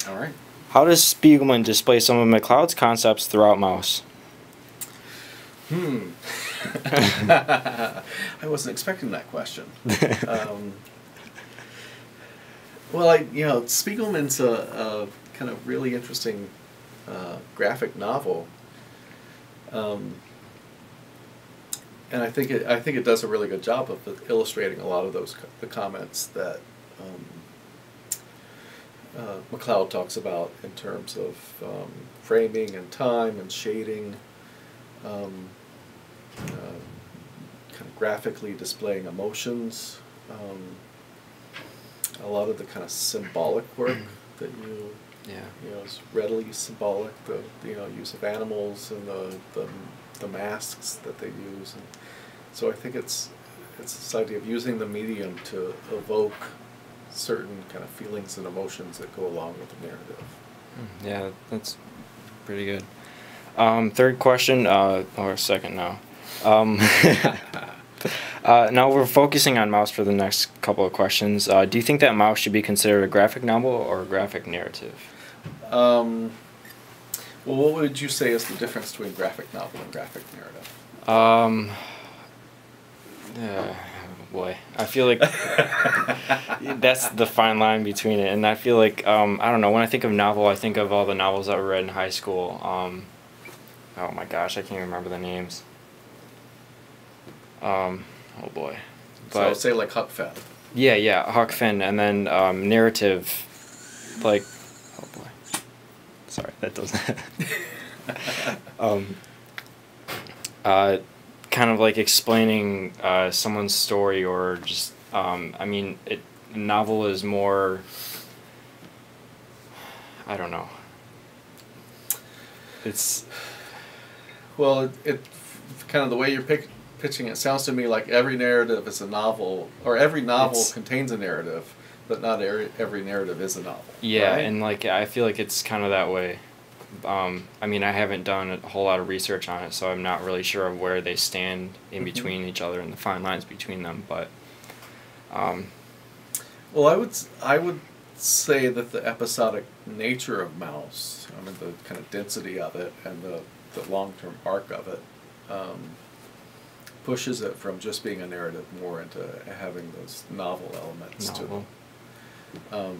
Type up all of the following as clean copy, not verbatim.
All right. How does Spiegelman display some of McCloud's concepts throughout Maus? I wasn't expecting that question. Well, Spiegelman's a kind of really interesting graphic novel, and I think it does a really good job of illustrating a lot of the comments that McCloud talks about in terms of framing and time and shading, kind of graphically displaying emotions, a lot of the kind of symbolic work that is readily symbolic, the use of animals and the masks that they use, and so I think it's this idea of using the medium to evoke certain kind of feelings and emotions that go along with the narrative. Yeah, that's pretty good. Third question, or second now. Now we're focusing on Maus for the next couple of questions. Do you think that Maus should be considered a graphic novel or a graphic narrative? Well, what would you say is the difference between graphic novel and graphic narrative? Boy, I feel like that's the fine line between it, and I feel like I don't know. When I think of novel, I think of all the novels that were read in high school. Oh my gosh, I can't remember the names. Oh boy. So I'll say like Huck Finn. Yeah, Huck Finn, and then narrative, like, oh boy. Sorry, that doesn't. Kind of like explaining someone's story, or just I mean, novel is more. I don't know. It's. Well, it kind of the way you're pitching it sounds to me like every narrative is a novel, or every novel contains a narrative, but not every narrative is a novel. Yeah, right? And like I feel like it's kind of that way. I mean, I haven't done a whole lot of research on it, so I'm not really sure of where they stand in between each other and the fine lines between them. But, well, I would say that the episodic nature of Maus, I mean, the kind of density of it and the long-term arc of it, pushes it from just being a narrative more into having those novel elements to it.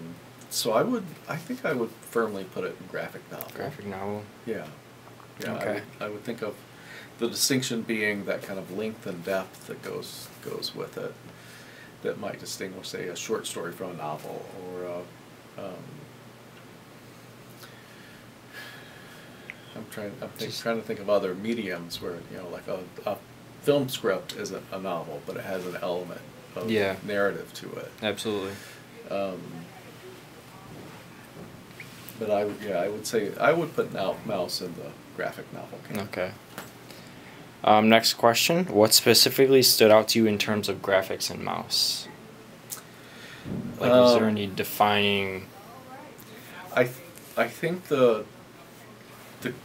So I think I would firmly put it in graphic novel. Graphic novel? Yeah. Okay. I would think of the distinction being that kind of length and depth that goes with it, that might distinguish, say, a short story from a novel, or I'm trying to think of other mediums where, like a film script isn't a novel, but it has an element of narrative to it. Absolutely. But I would say I would put Maus in the graphic novel category. Okay. Next question: what specifically stood out to you in terms of graphics in Maus? Like, is there any defining? I think the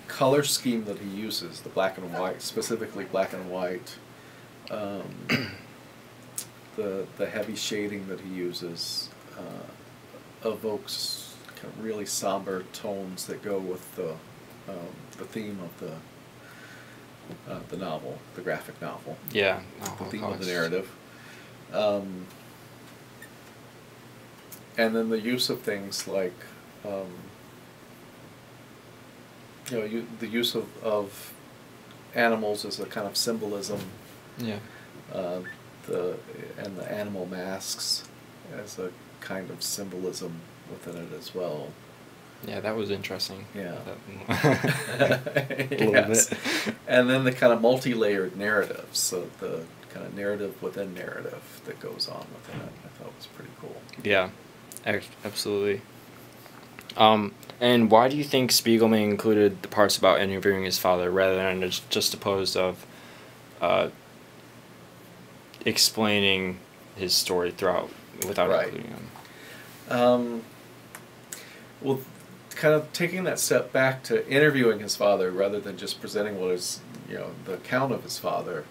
color scheme that he uses, the black and white, specifically black and white, the heavy shading that he uses, evokes kind of really somber tones that go with the theme of the novel, the graphic novel. Yeah. The theme of the narrative. And then the use of things like, the use of animals as a kind of symbolism. Yeah. The animal masks as a kind of symbolism within it as well. Yeah, that was interesting. Yeah. A little bit. And then the kind of multi-layered narrative, so the kind of narrative within narrative that goes on within it, I thought was pretty cool. Yeah, absolutely. And why do you think Spiegelman included the parts about interviewing his father rather than just opposed of explaining his story throughout without including him? Well, kind of taking that step back to interviewing his father rather than just presenting what is, the account of his father.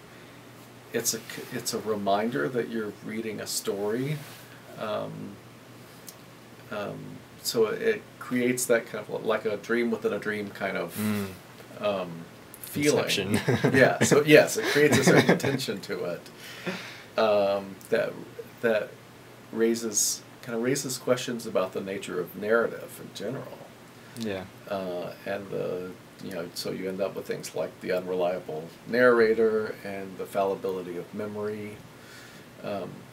It's a reminder that you're reading a story, so it creates that kind of like a dream within a dream kind of feeling. Yeah. So yes, it creates a certain tension to it that raises questions about the nature of narrative in general. Yeah. And so you end up with things like the unreliable narrator and the fallibility of memory.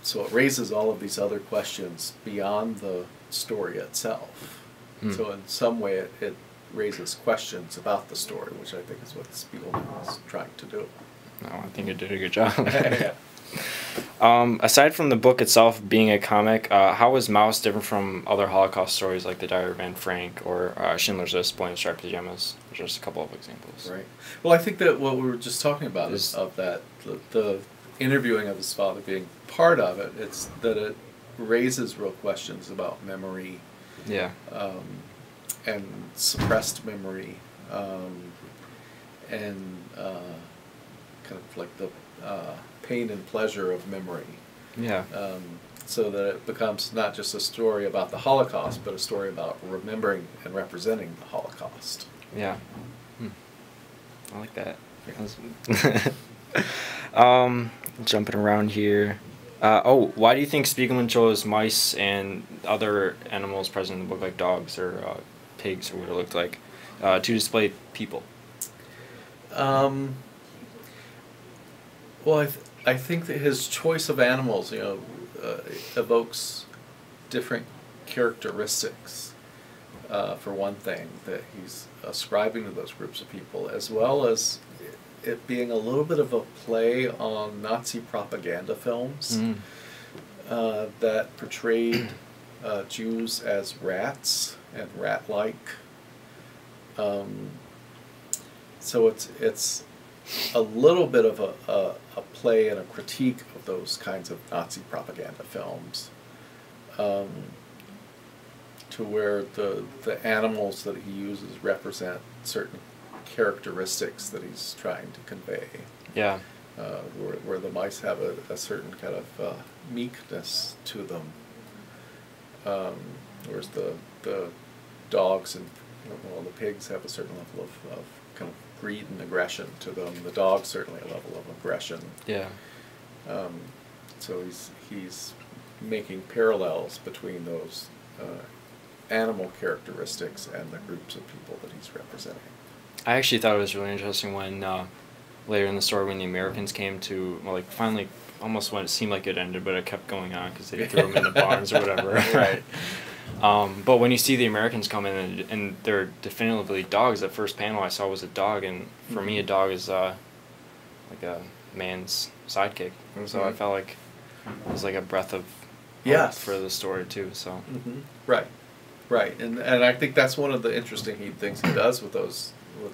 So it raises all of these other questions beyond the story itself. So in some way it raises questions about the story, which I think is what Spiegelman was trying to do. No, I think it did a good job. Aside from the book itself being a comic, how is Maus different from other Holocaust stories like The Diary of Anne Frank or Schindler's List, Boy in Striped Pajamas? Just a couple of examples. Right. Well, I think that what we were just talking about is of that the interviewing of his father being part of it. It's that it raises real questions about memory. Yeah. And suppressed memory, and kind of like the pain and pleasure of memory. Yeah. So that it becomes not just a story about the Holocaust, but a story about remembering and representing the Holocaust. Yeah. I like that. Yeah. Jumping around here. Why do you think Spiegelman chose mice and other animals present in the book, like dogs or pigs or what it looked like, to display people? Well, I think that his choice of animals, evokes different characteristics, for one thing, that he's ascribing to those groups of people, as well as it being a little bit of a play on Nazi propaganda films that portrayed Jews as rats and rat-like. So it's a little bit of a play and a critique of those kinds of Nazi propaganda films, to where the animals that he uses represent certain characteristics that he's trying to convey. Yeah. Where the mice have a certain kind of meekness to them, whereas the dogs and the pigs have a certain level of kind of greed and aggression to them. The dog's certainly a level of aggression. Yeah. So he's making parallels between those animal characteristics and the groups of people that he's representing. I actually thought it was really interesting when later in the story when the Americans came to, finally, almost when it seemed like it ended, but it kept going on because they threw them in the barns or whatever. Right. But when you see the Americans come in and they're definitively dogs, the first panel I saw was a dog, and for me a dog is like a man's sidekick. So I felt like it was like a breath of hope for the story too. So. Right. And I think that's one of the interesting things he does with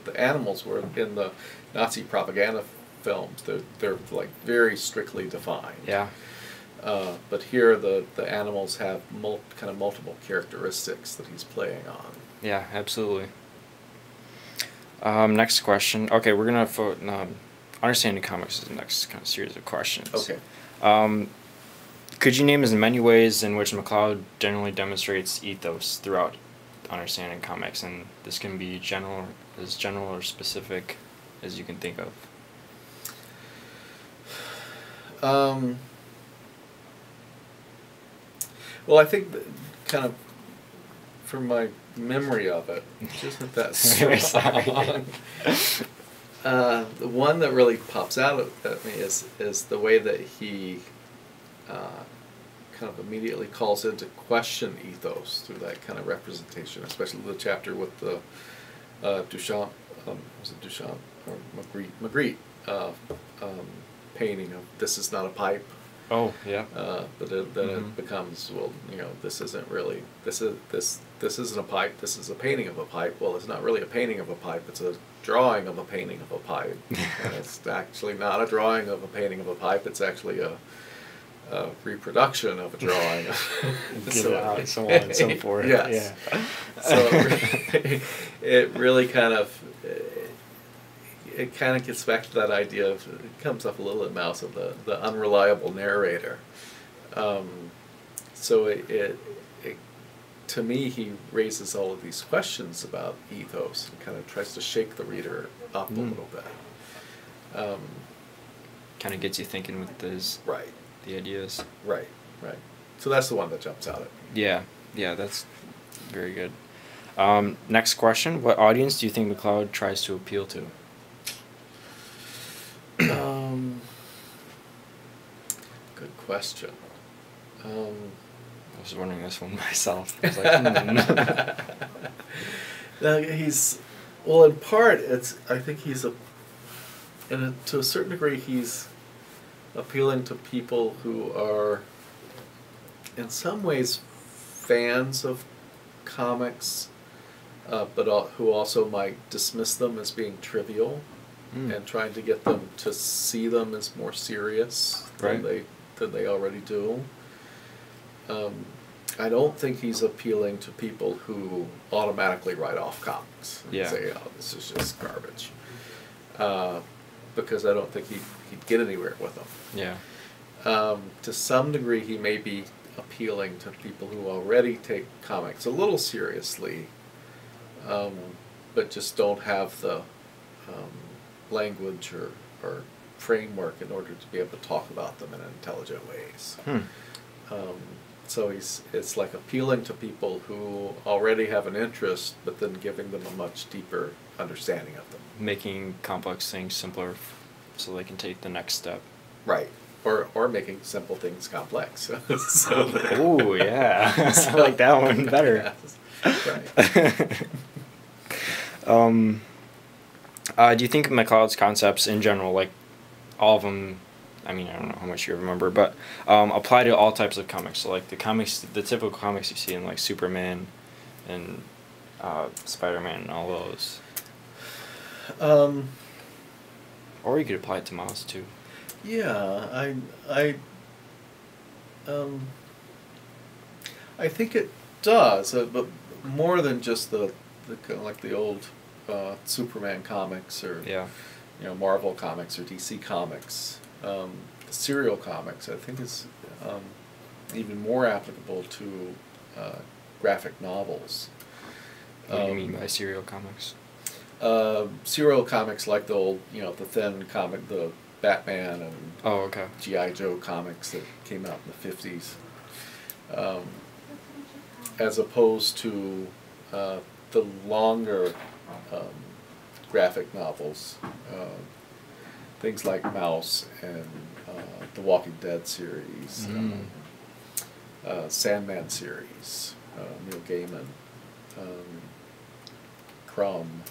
the animals, where in the Nazi propaganda films they're like very strictly defined. Yeah. But here the animals have kind of multiple characteristics that he's playing on. Yeah, absolutely. Next question. Okay, we're gonna understanding comics is the next kind of series of questions. Okay. Could you name as many ways in which McCloud generally demonstrates ethos throughout understanding comics, and this can be as general or specific as you can think of? Well, I think that kind of from my memory of it, which isn't that strong. The one that really pops out at me is the way that he kind of immediately calls into question ethos through that kind of representation, especially the chapter with the Duchamp, was it Duchamp or Magritte painting of "This is not a pipe." Oh yeah. But then it becomes, well, this isn't really this isn't a pipe. This is a painting of a pipe. Well, it's not really a painting of a pipe. It's a drawing of a painting of a pipe. And it's actually not a drawing of a painting of a pipe. It's actually a reproduction of a drawing. So on and so forth. Yes. Yeah. So it really kind of gets back to that idea of, it comes up a little in Maus, of the unreliable narrator. So it to me, he raises all of these questions about ethos and kind of tries to shake the reader up a little bit. Kind of gets you thinking with right. The ideas. Right. So that's the one that jumps out at me. Yeah, that's very good. Next question: what audience do you think McCloud tries to appeal to? Good question. I was wondering this one myself. I was like, Now well, in part, I think to a certain degree, he's appealing to people who are, in some ways, fans of comics, but who also might dismiss them as being trivial, and trying to get them to see them as more serious than they already do. I don't think he's appealing to people who automatically write off comics and say, "Oh, this is just garbage," because I don't think he'd get anywhere with them. Yeah. To some degree, he may be appealing to people who already take comics a little seriously, but just don't have the language or framework in order to be able to talk about them in intelligent ways. So it's like appealing to people who already have an interest, but then giving them a much deeper understanding of them. Making complex things simpler so they can take the next step. Right. Or making simple things complex. Oh, yeah. I like that one better. Right. Do you think McCloud's concepts in general, like all of them, I mean, I don't know how much you remember, but apply to all types of comics? So like the typical comics you see in like Superman and Spider-Man and all those. Or you could apply it to Mouse too. Yeah, I think it does, but more than just the kind of like the old Superman comics or Marvel comics or DC comics. The serial comics, I think, is even more applicable to graphic novels. What do you mean by serial comics? Serial comics like the old, the thin comic, the Batman and G.I. Joe comics that came out in the 50s, as opposed to the longer graphic novels, things like Mouse and the Walking Dead series, Sandman series, Neil Gaiman, Crumb.